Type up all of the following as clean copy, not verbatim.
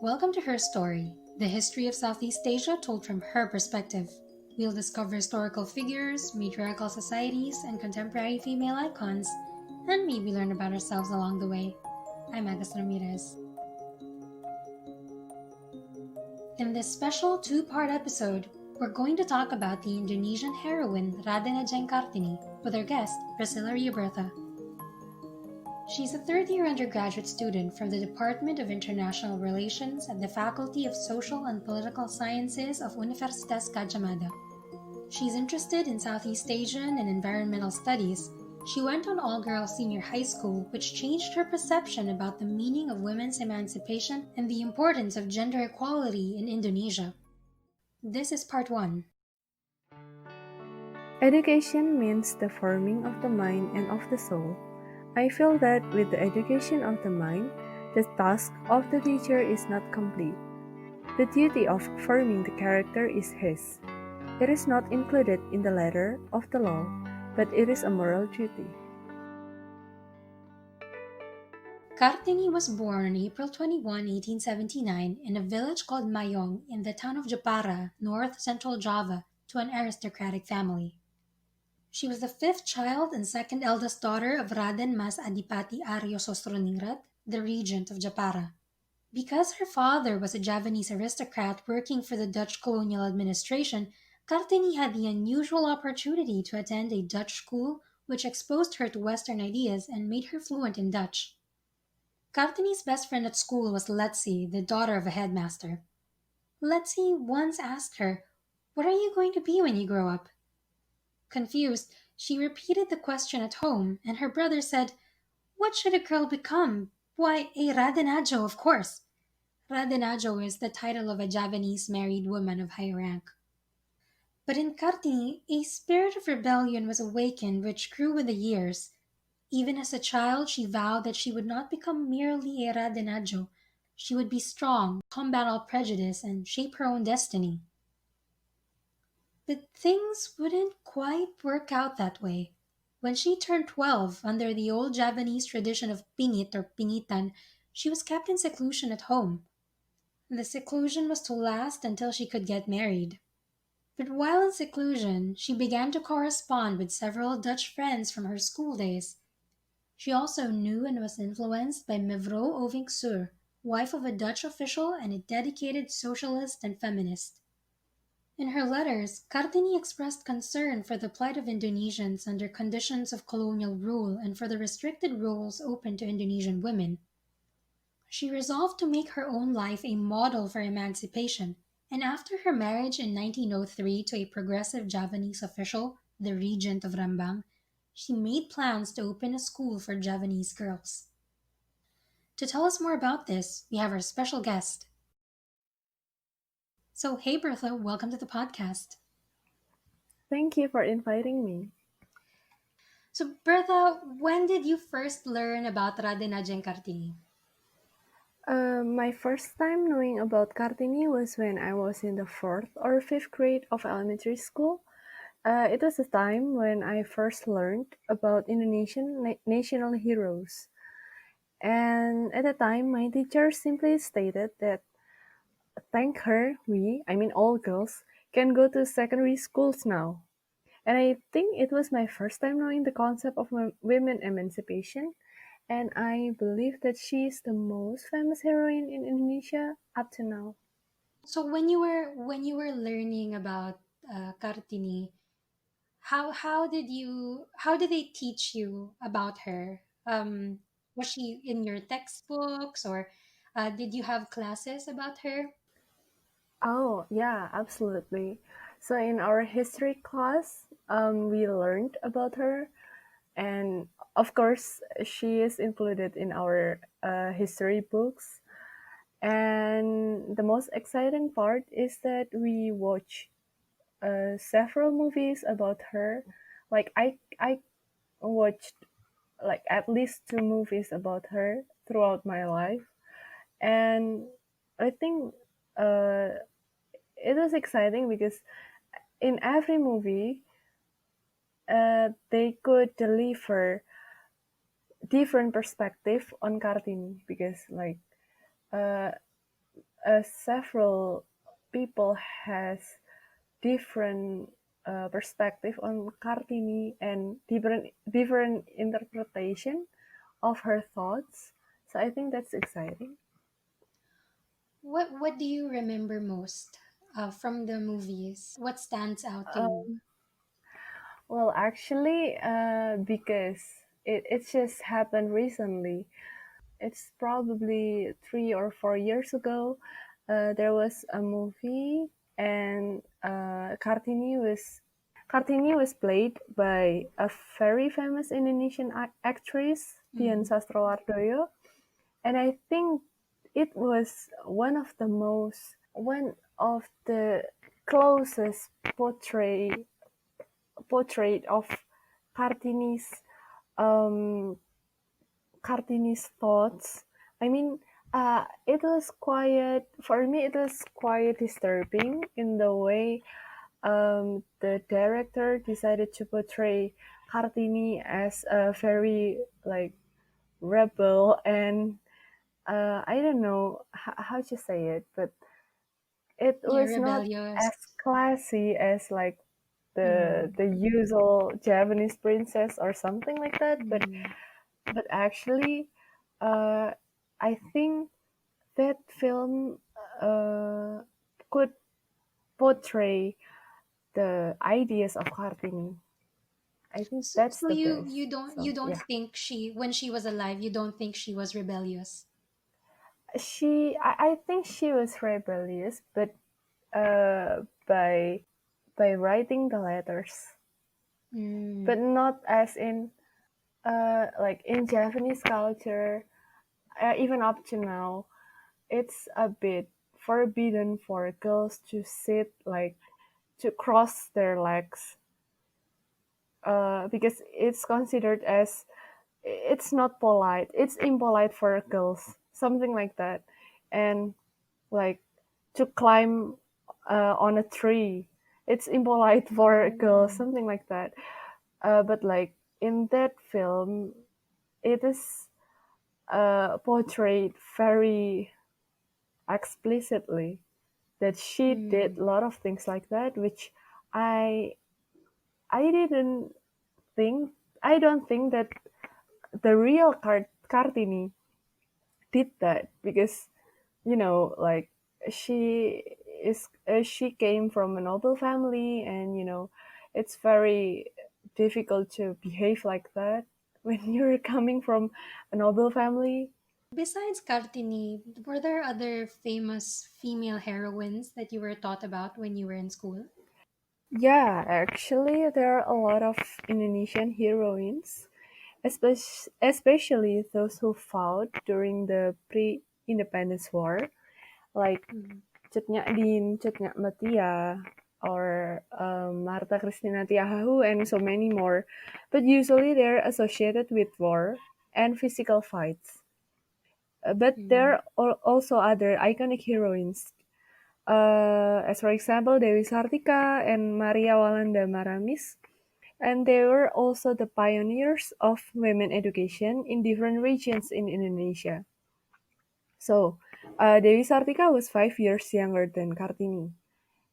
Welcome to Her Story, the history of Southeast Asia told from her perspective. We'll discover historical figures, matriarchal societies, and contemporary female icons, and maybe learn about ourselves along the way. I'm Agus Ramirez. In this special two-part episode, we're going to talk about the Indonesian heroine Raden Ajeng Kartini with our guest, Priscilla Riabertha. She's a third-year undergraduate student from the Department of International Relations at the Faculty of Social and Political Sciences of Universitas Gadjah Mada. She's interested in Southeast Asian and environmental studies. She went on all-girls senior high school, which changed her perception about the meaning of women's emancipation and the importance of gender equality in Indonesia. This is part 1. Education means the forming of the mind and of the soul. I feel that with the education of the mind, the task of the teacher is not complete. The duty of forming the character is his. It is not included in the letter of the law, but it is a moral duty. Kartini was born on April 21, 1879 in a village called Mayong in the town of Jepara, north-central Java, to an aristocratic family. She was the fifth child and second eldest daughter of Raden Mas Adipati Aryo Sosroningrat, the regent of Japara. Because her father was a Javanese aristocrat working for the Dutch colonial administration, Kartini had the unusual opportunity to attend a Dutch school which exposed her to Western ideas and made her fluent in Dutch. Kartini's best friend at school was Letzi, the daughter of a headmaster. Letzi once asked her, "What are you going to be when you grow up?" Confused, she repeated the question at home, and her brother said, "What should a girl become? Why, a Radenajo, of course." Radenajo is the title of a Javanese married woman of high rank. But in Kartini, a spirit of rebellion was awakened which grew with the years. Even as a child, she vowed that she would not become merely a Radenajo. She would be strong, combat all prejudice, and shape her own destiny. But things wouldn't quite work out that way. When she turned 12, under the old Javanese tradition of pingit or pingitan, she was kept in seclusion at home. The seclusion was to last until she could get married. But while in seclusion, she began to correspond with several Dutch friends from her school days. She also knew and was influenced by Mevrouw Ovink Sur, wife of a Dutch official and a dedicated socialist and feminist. In her letters, Kartini expressed concern for the plight of Indonesians under conditions of colonial rule and for the restricted roles open to Indonesian women. She resolved to make her own life a model for emancipation, and after her marriage in 1903 to a progressive Javanese official, the regent of Rambang, she made plans to open a school for Javanese girls. To tell us more about this, we have our special guest. So, hey Bertha, welcome to the podcast. Thank you for inviting me. So, Bertha, when did you first learn about Raden Ajeng Kartini? My first time knowing about Kartini was when I was in the 4th or 5th grade of elementary school. It was a time when I first learned about Indonesian national heroes. And at the time, my teacher simply stated that thank her, all girls, can go to secondary schools now. And I think it was my first time knowing the concept of women emancipation. And I believe that she is the most famous heroine in Indonesia up to now. So, when you were learning about Kartini, how did they teach you about her? Was she in your textbooks, or did you have classes about her? Oh, yeah, absolutely. So in our history class, we learned about her, and of course, she is included in our history books. And the most exciting part is that we watch several movies about her. Like I watched like at least 2 movies about her throughout my life, and I think uh, it was exciting because in every movie they could deliver different perspective on Kartini because like uh, several people has different perspective on Kartini and different interpretation of her thoughts. So I think that's exciting. What do you remember most from the movies? What stands out to you? Well, actually, because it just happened recently. It's probably 3 or 4 years ago. There was a movie, and Kartini was played by a very famous Indonesian actress, Dian Mm. Sastrowardoyo, and I think it was one of the closest portrait of Kartini's um, Kartini's thoughts. I mean, it was quite for me. It was quite disturbing in the way the director decided to portray Kartini as a very like rebel and I don't know how to say it, but it Yeah, was not rebellious. as classy as like Mm. the usual Japanese princess or something like that. Mm. But actually, uh, I think that film uh, could portray the ideas of Kartini. I think So, that's so the you best. you don't you So don't yeah, think she when she was alive, you don't think she was rebellious? I think she was rebellious, but by writing the letters, Mm. but not as in like in Japanese culture. Even up to now, it's a bit forbidden for girls to sit like to cross their legs because it's considered as it's not polite. It's impolite for girls, something like that, and like to climb on a tree. It's impolite for girls, Oh. something like that. But like in that film, it is portrayed very explicitly that she did Mm. a lot of things like that, which I I didn't think I don't think that the real Kartini did that because like she she came from a noble family and it's very difficult to behave like that when you're coming from a noble family. Besides Kartini, were there other famous female heroines that you were taught about when you were in school? Yeah, actually there are a lot of Indonesian heroines, especially those who fought during the pre-independence war, like Mm. Cut Nyak Din, Cut Nyak Matia, or Marta Christina Tiahahu, and so many more. But usually they're associated with war and physical fights. But Mm. there are also other iconic heroines, as for example Dewi Sartika and Maria Walanda Maramis. And they were also the pioneers of women education in different regions in Indonesia. So, Dewi Sartika was 5 years younger than Kartini,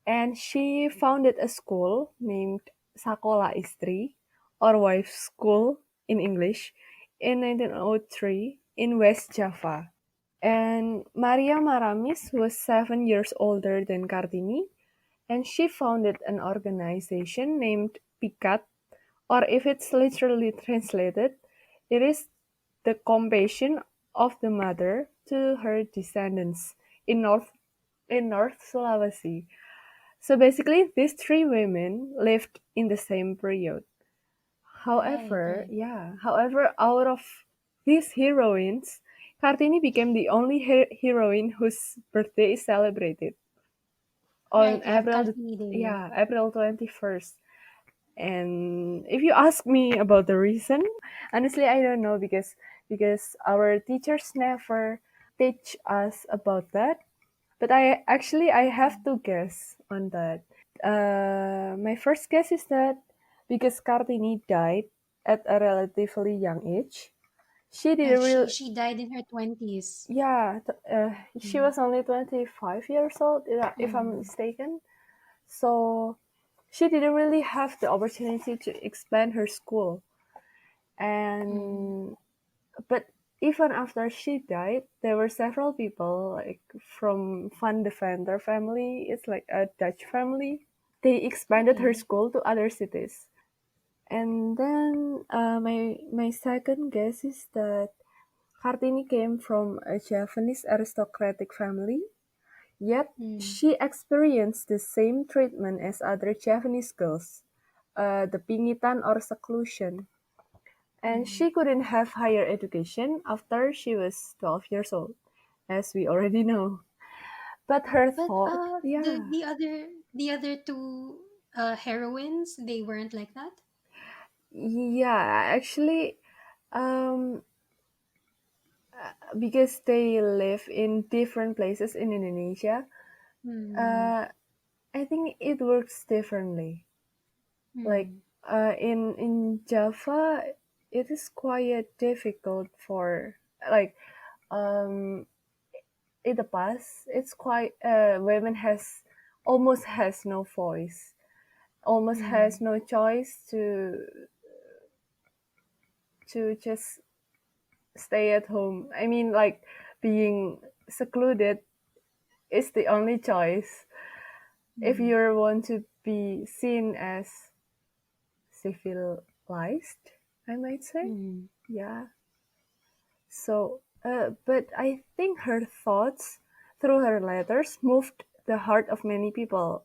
and she founded a school named Sakola Istri, or Wives School in English, in 1903 in West Java. And Maria Maramis was 7 years older than Kartini, and she founded an organization named PIKAT, or if it's literally translated, it is the compassion of the mother to her descendants in North Sulawesi. So basically, these three women lived in the same period. Right, right. However, out of these heroines, Kartini became the only heroine whose birthday is celebrated on Right, you have Kartini Day. April 21st. And if you ask me about the reason, honestly, I don't know because our teachers never teach us about that. But I have to guess on that. My first guess is that because Kartini died at a relatively young age, She did a And real she died in her 20s. yeah. She Mm. was only 25 years old, if I'm Mm. mistaken. So she didn't really have the opportunity to expand her school. Mm. And but even after she died, there were several people like from Van de Venter family. It's like a Dutch family. They expanded her Okay. school to other cities. And then my second guess is that Kartini came from a Javanese aristocratic family, yet Mm. she experienced the same treatment as other Javanese girls, the pingitan or seclusion. And Mm. she couldn't have higher education after she was 12 years old, as we already know. But her But thought, the yeah, the other two heroines, they weren't like that. yeah, actually, um, because they live in different places in Indonesia, Mm. uh, I think it works differently. Like Mm. in Java, it is quite difficult for like um in the past. It's quite women has almost has no voice, almost has Mm. no choice to just stay at home. I mean, like being secluded is the only choice if Mm. you want to be seen as civilized, I might say. Mm. Yeah. So, but I think her thoughts through her letters moved the heart of many people.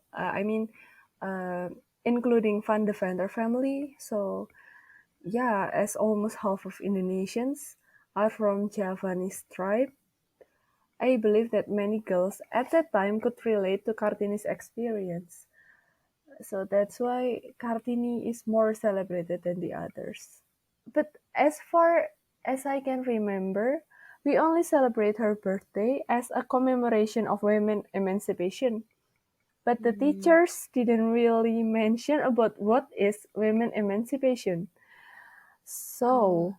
Uh, including Van de Venter family. So, yeah, as almost half of Indonesians are from Javanese tribe, I believe that many girls at that time could relate to Kartini's experience. So that's why Kartini is more celebrated than the others. But as far as I can remember, we only celebrate her birthday as a commemoration of women emancipation. But the Mm. teachers didn't really mention about what is women emancipation. Oh, So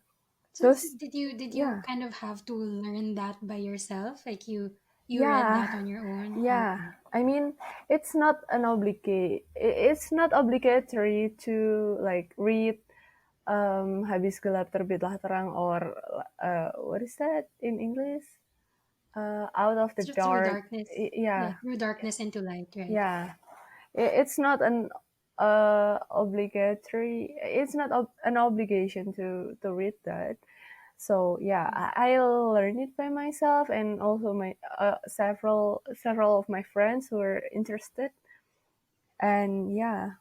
so those did you yeah. kind of have to learn that by yourself? Like you read that Yeah. on your own? Yeah. Okay. I mean, it's not obligatory to like read habis gelap terbitlah terang or what is that in English? Out of the Through dark. darkness. Yeah, Yeah. through darkness into light, right? Yeah. It's not an obligatory. It's not an obligation to read that. So yeah, I learned it by myself, and also my several of my friends who were interested. And yeah,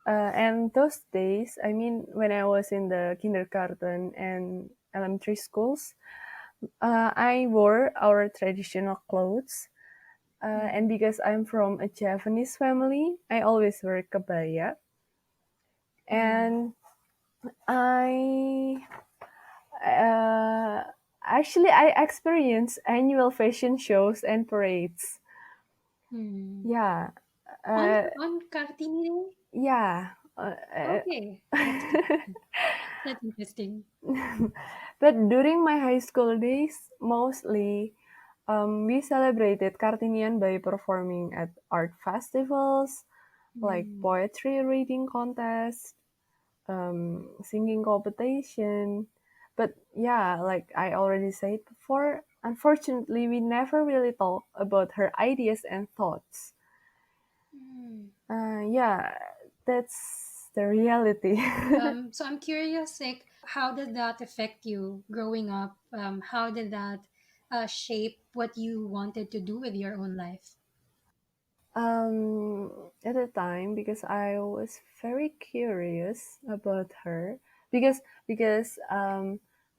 and those days, I mean, when I was in the kindergarten and elementary schools, I wore our traditional clothes. And Mm. because I'm from a Japanese family, I always wear kebaya. Mm. And I actually I experience annual fashion shows and parades. Mm. Yeah, On uh, on Kartini Day? yeah. Okay, that's good. That's interesting. But during my high school days, mostly we celebrated Kartinian by performing at art festivals, like Mm. poetry reading contests, singing competition. But yeah, like I already said before, unfortunately, we never really talk about her ideas and thoughts. Mm. Yeah, that's the reality. So I'm curious, like, how did that affect you growing up? How did that shape what you wanted to do with your own life? At the time, because I was very curious about her, because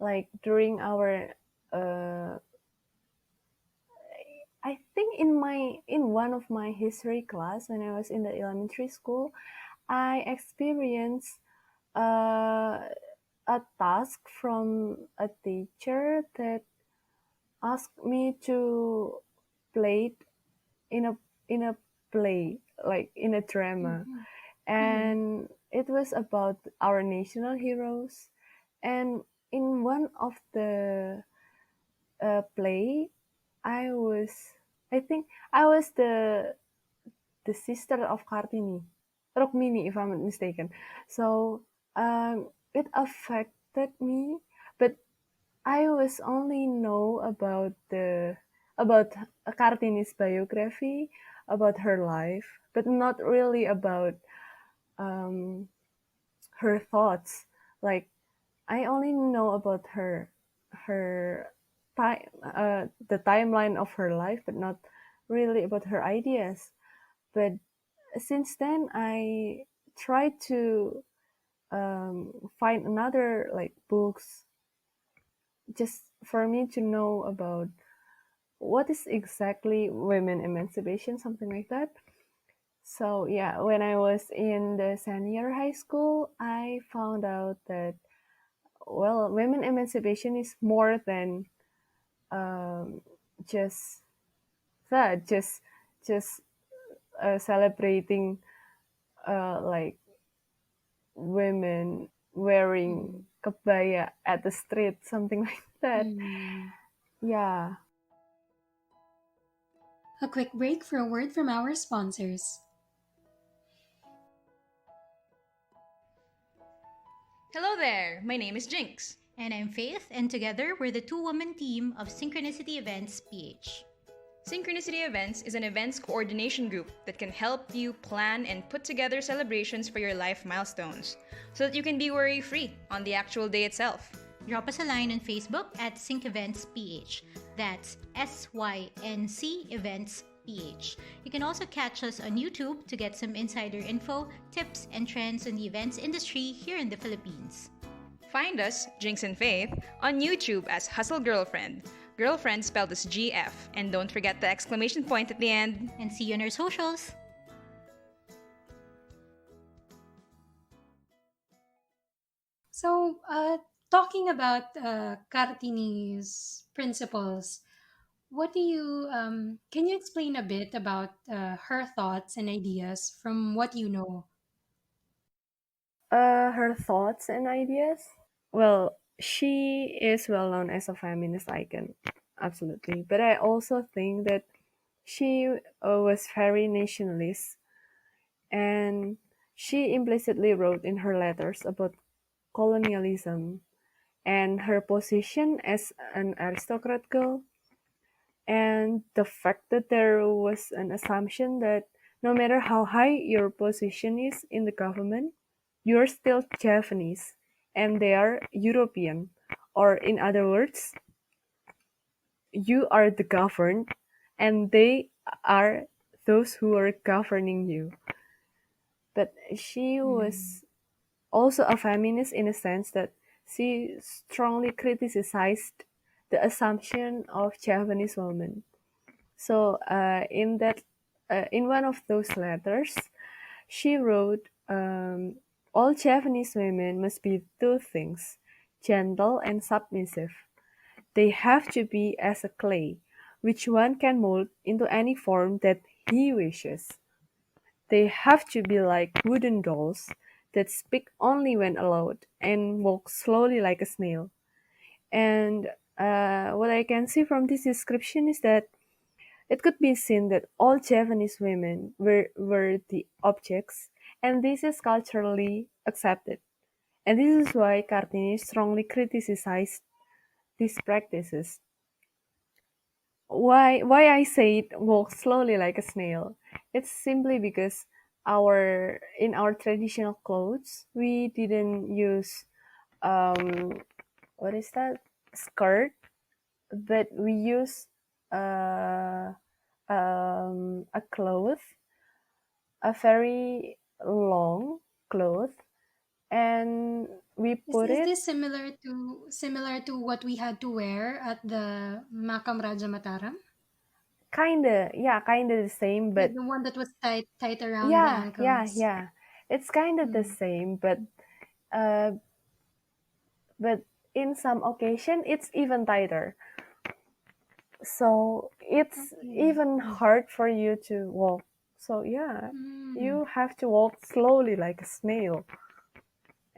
like during our uh, I think in one of my history class when I was in the elementary school, I experienced uh, a task from a teacher that asked me to play it in a play, like in a drama, Mm-hmm. Mm-hmm. and it was about our national heroes. And in one of the play, I was, I think I was the sister of Kartini, Rukmini, if I'm not mistaken. So it affected me, but I was only know about Kartini's biography, about her life, but not really about um, her thoughts. Like I only know about her time, the timeline of her life, but not really about her ideas. But since then, I tried to find another like books just for me to know about what is exactly women emancipation, something like that. So yeah, when I was in the senior high school, I found out that well, women emancipation is more than um, just that, just celebrating like women wearing Mm. kebaya at the street, something like that. Mm. Yeah. A quick break for a word from our sponsors. Hello there, my name is Jinx. And I'm Faith, and together we're the two woman team of Synchronicity Events PH. Synchronicity Events is an events coordination group that can help you plan and put together celebrations for your life milestones so that you can be worry free on the actual day itself. Drop us a line on Facebook at Sync Events PH. That's SYNC Events PH. You can also catch us on YouTube to get some insider info, tips, and trends in the events industry here in the Philippines. Find us, Jinx and Faith, on YouTube as Hustle Girlfriend. Girlfriend spelled as GF, and don't forget the exclamation point at the end. And see you on our socials! So, talking about Kartini's principles, what do you can you explain a bit about her thoughts and ideas from what you know? Her thoughts and ideas. Well, she is well known as a feminist icon, absolutely. But I also think that she was very nationalist, and she implicitly wrote in her letters about colonialism and her position as an aristocrat girl, and the fact that there was an assumption that no matter how high your position is in the government, you're still Japanese and they are European. Or, in other words, you are the governed and they are those who are governing you. But she Mm. was also a feminist in a sense that she strongly criticized the assumption of Japanese women. So in one of those letters, she wrote, "All Japanese women must be two things: gentle and submissive. They have to be as a clay, which one can mold into any form that he wishes. They have to be like wooden dolls that speak only when allowed and walk slowly like a snail." And what I can see from this description is that it could be seen that all Japanese women were the objects, and this is culturally accepted. And this is why Kartini strongly criticized these practices. Why I say it walk slowly like a snail? It's simply because our in our traditional clothes we didn't use um what is that, skirt, but we use uh a cloth, a very long cloth, and we put Is it this similar to what we had to wear at the Makam Raja Mataram? kinda the same, Like but the one that was tight around the yeah, ankles. yeah. It's kinda the Mm. same, uh, but in some occasion it's even tighter. So it's Okay. even hard for you to walk. So yeah, Mm. you have to walk slowly like a snail.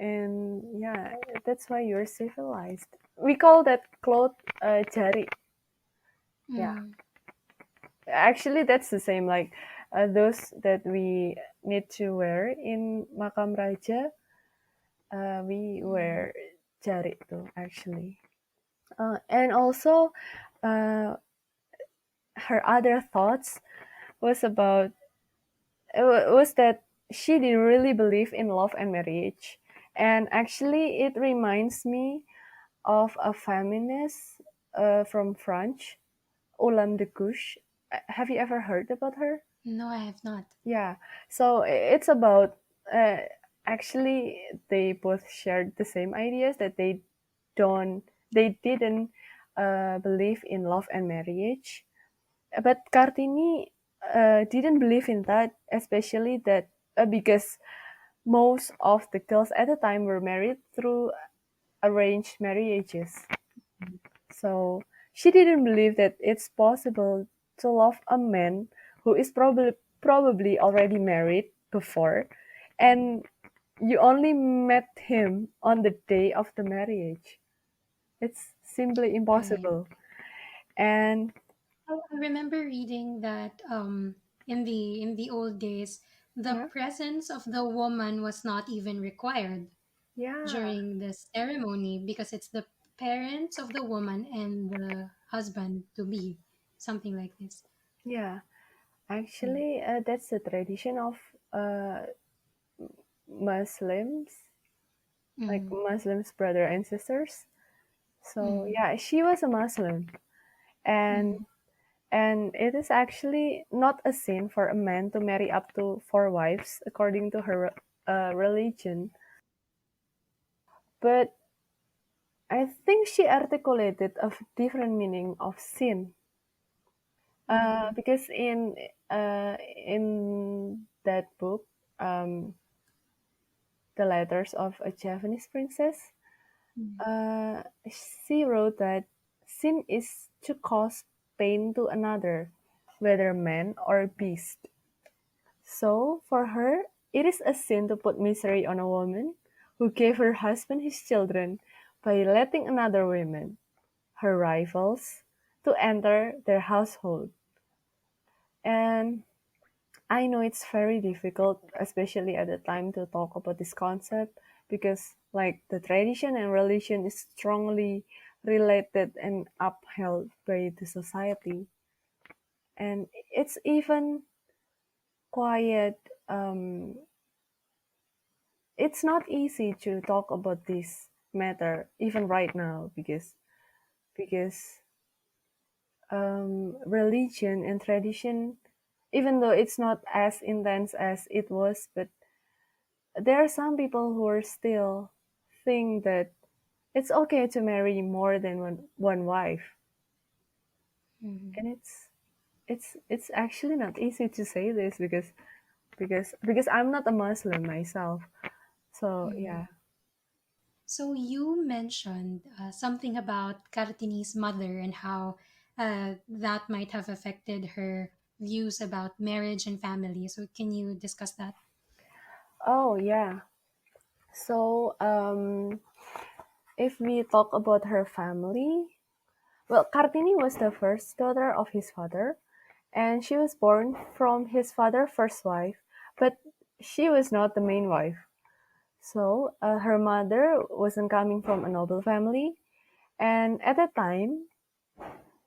and yeah, that's why you're civilized. We call that cloth jari. Yeah, Mm. actually, that's the same. Like those that we need to wear in makam raja, we Mm. wear jari too. Actually, and also, uh, her other thoughts was about was that she didn't really believe in love and marriage. And actually, it reminds me of a feminist from France, Olam de Gouche. Have you ever heard about her? No, I have not. Yeah. So it's about uh, actually they both shared the same ideas that don't they didn't believe in love and marriage. But Kartini didn't believe in that, especially that because most of the girls at the time were married through arranged marriages. So she didn't believe that it's possible to love a man who is probably already married before, and you only met him on the day of the marriage. It's simply Right. impossible. And I remember reading that in the old days, the yeah, presence of the woman was not even required yeah, during the ceremony because it's the parents of the woman and the husband to be, something like this. yeah. Mm. Actually, that's the tradition of uh, Muslims, like Mm. Muslims brother and sisters. So Mm. yeah, she was a Muslim, and Mm. it is actually not a sin for a man to marry up to four wives according to her religion. But I think she articulated a different meaning of sin, Mm. because in that book, um, the letters of a Japanese princess, Mm. she wrote that sin is to cause pain to another, whether man or beast. So, for her, it is a sin to put misery on a woman who gave her husband his children by letting another woman, her rivals, to enter their household. And I know it's very difficult, especially at the time, to talk about this concept because, like, the tradition and religion is strongly related and upheld by the society. And it's even quite it's not easy to talk about this matter even right now because religion and tradition, even though it's not as intense as it was, but there are some people who are still think that it's okay to marry more than one wife, Mm. and it's actually not easy to say this because I'm not a Muslim myself, so Mm. yeah. So you mentioned something about Kartini's mother and how that might have affected her views about marriage and family. So can you discuss that? Oh yeah. So if we talk about her family, well, Kartini was the first daughter of his father, and she was born from his father's first wife, but she was not the main wife. So her mother wasn't coming from a noble family, and at that time,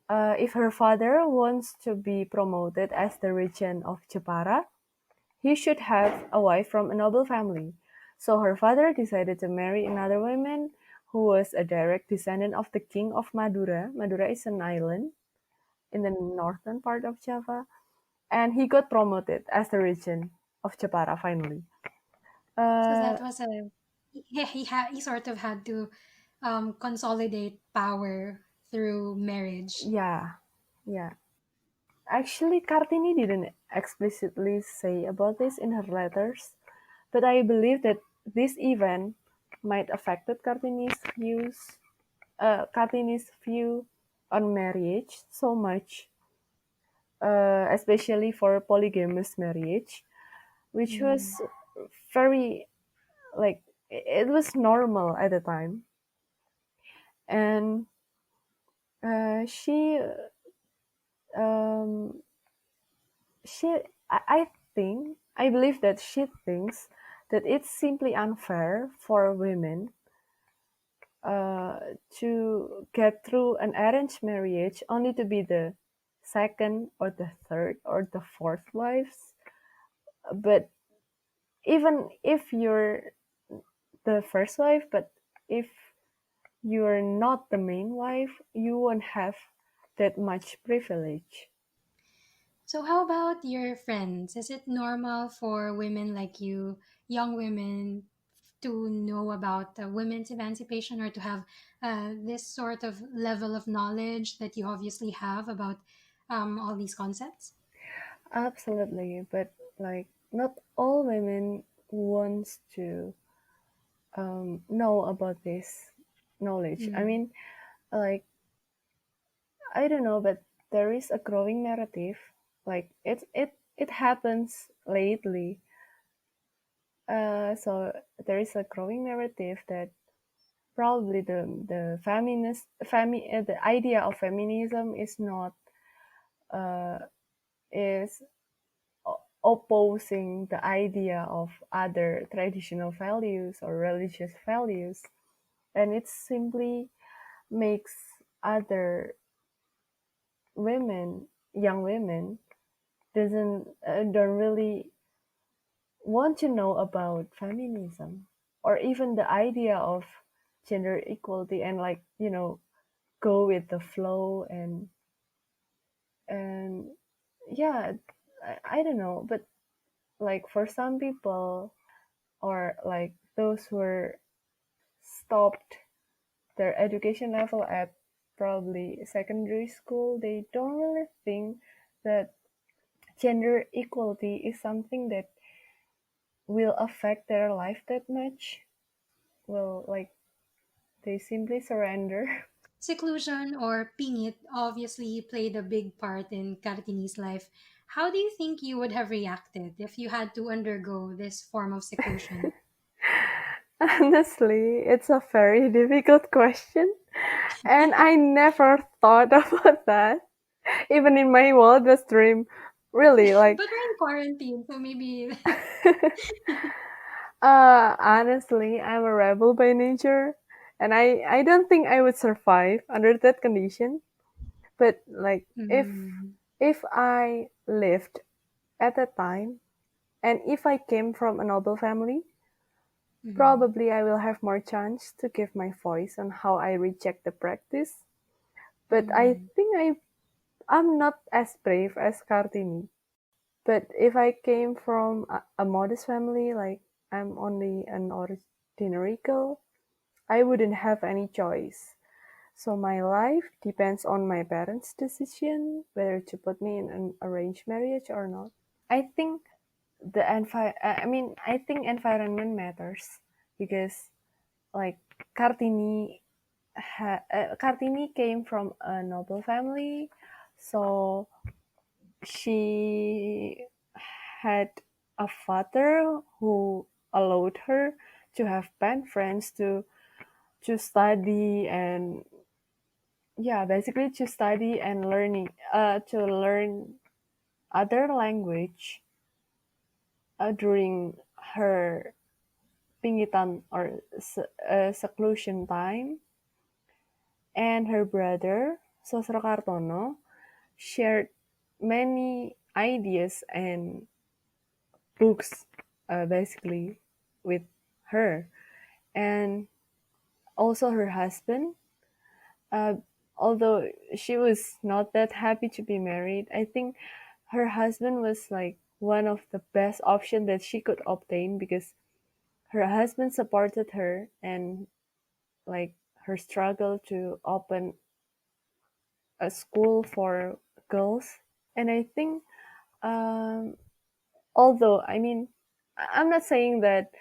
if her father wants to be promoted as the regent of Jepara, he should have a wife from a noble family. So her father decided to marry another woman who was a direct descendant of the king of Madura. Madura is an island in the northern part of Java, and he got promoted as the regent of Jepara finally. So Uh, that was a he sort of had to consolidate power through marriage. yeah, yeah. Actually, Kartini didn't explicitly say about this in her letters, but I believe that this event might affected Kartini's view on marriage so much, especially for polygamous marriage, which was Mm. very like it was normal at the time. And she um, she I think I believe that she thinks that it's simply unfair for women uh, to get through an arranged marriage only to be the second or the third or the fourth wives. But even if you're the first wife, but if you're not the main wife, you won't have that much privilege. So, how about your friends? Is it normal for women like you, young women, to know about women's emancipation or to have this sort of level of knowledge that you obviously have about all these concepts? Absolutely, but like not all women wants to know about this knowledge. I Mm. mean, like I don't know, but there is a growing narrative. Like it happens lately. So there is a growing narrative that probably the the idea of feminism is not uh, is opposing the idea of other traditional values or religious values, and it simply makes other women, young women, doesn't don't really want to know about feminism or even the idea of gender equality, and like go with the flow. And yeah, I don't know, but like for some people, or like those who are stopped their education level at probably secondary school, they don't really think that gender equality is something that will affect their life that much. Well, like they simply surrender. Seclusion or pingit obviously played a big part in Kartini's life. How do you think you would have reacted if you had to undergo this form of seclusion? Honestly, it's a very difficult question, and I never thought about that, even in my wildest dream. Really, like, But we're in quarantine, so maybe. honestly, I'm a rebel by nature, and I don't think I would survive under that condition. But like, Mm, if I lived at that time, and if I came from a noble family, mm, probably I will have more chance to give my voice on how I reject the practice. But I mm, think I'm not as brave as Kartini. But if I came from a modest family, like I'm only an ordinary girl, I wouldn't have any choice. So my life depends on my parents' decision whether to put me in an arranged marriage or not. I think I think environment matters because like Kartini Kartini came from a noble family, so she had a father who allowed her to have pen friends to study, and yeah, basically to study and to learn other language during her pingitan or seclusion time. And her brother Sosro Kartono shared many ideas and books basically with her, and also her husband. Uh, Although she was not that happy to be married, I think her husband was like one of the best option that she could obtain because her husband supported her and like her struggle to open a school for girls. And I think um, although I'm not saying that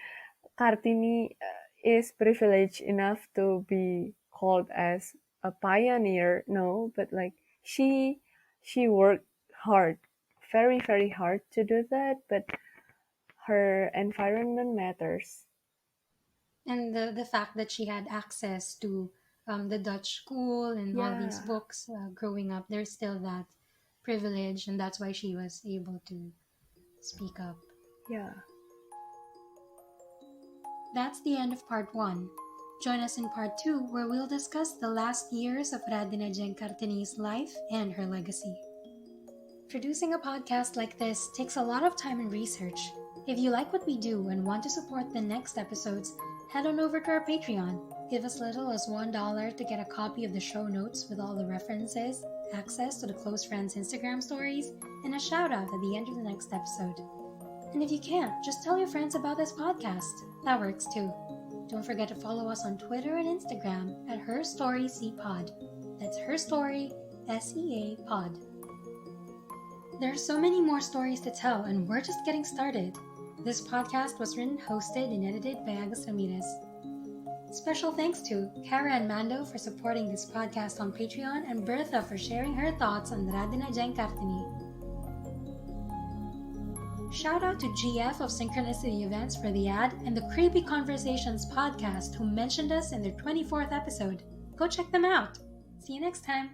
Kartini is privileged enough to be called as a pioneer. No, but like she worked hard, very very hard to do that. But her environment matters. And the fact that she had access to the Dutch school and all these Yeah, books growing up, there's still that privilege, and that's why she was able to speak up. yeah. That's the end of part 1. Join us in part 2, where we'll discuss the last years of Raden Ajeng Kartini's life and her legacy. Producing a podcast like this takes a lot of time and research. If you like what we do and want to support the next episodes, head on over to our Patreon. Give as little as $1 to get a copy of the show notes with all the references, access to the close friends Instagram stories, and a shout out at the end of the next episode. And if you can't, just tell your friends about this podcast. That works too. Don't forget to follow us on Twitter and Instagram at HerStoryCPod. That's HerStory, SEA Pod. There are so many more stories to tell, and we're just getting started. This podcast was written, hosted, and edited by Agus Ramirez. Special thanks to Kara and Mando for supporting this podcast on Patreon, and Bertha for sharing her thoughts on Raden Ajeng Kartini. Shout out to GF of Synchronicity Events for the ad, and the Creepy Conversations podcast who mentioned us in their 24th episode. Go check them out. See you next time.